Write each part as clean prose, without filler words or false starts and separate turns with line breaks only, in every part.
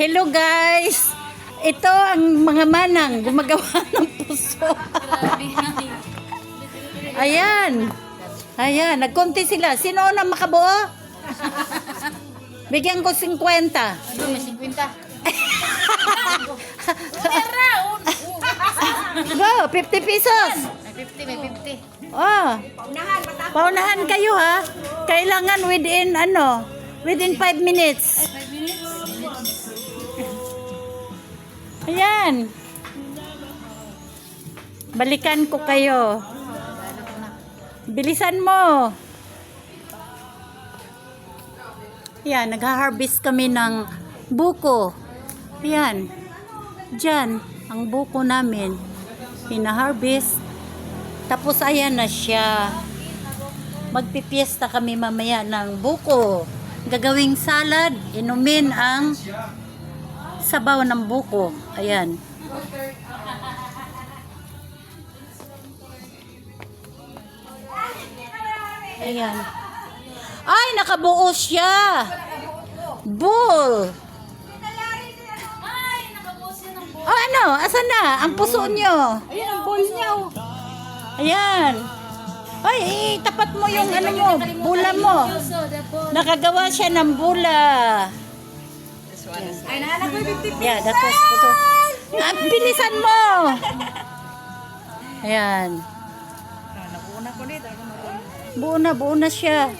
Hello guys! Ito ang mga manang gumagawa ng puso. Ayan. Ayan, nagkonti sila. Sino na makabuo? Bigyan ko 50.
Ano, may 50.
Go, 50 pesos.
May 50.
Oh. Paunahan kayo ha. Kailangan within 5 minutes.
5 minutes?
Ayan. Balikan ko kayo. Bilisan mo. Ayan, nag-harvest kami ng buko. Ayan. Diyan, ang buko namin. Pina-harvest. Tapos ayan na siya. Magpipiesta kami mamaya ng buko. Gagawing salad. Inumin ang sabaw ng buko. Ayan. Ayan. Ay, nakabuo siya. Bull. Oh, ano? Asan na? Ang puso nyo. Ayan, ang bull nyo. Ayan. Ay, tapat mo yung ano mo, bula mo. Nakagawa siya ng bula.
Ay, naanak ko 50
Yeah, that was puso. Ah, bilisan mo. Ayan.
Nakuuna ko dito.
Buo na siya.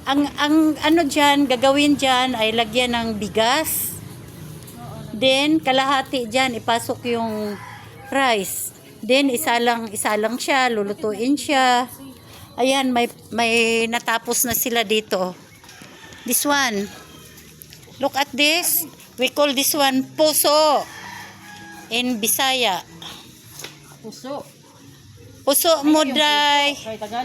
Ang ano dyan, gagawin dyan ay lagyan ng bigas. Then, kalahati dyan, ipasok yung rice. Then, isa lang siya, lulutuin siya. Ayan, may natapos na sila dito. This one. Look at this. We call this one puso. In Bisaya.
Puso.
Puso mo, day.
Kay Tagalog.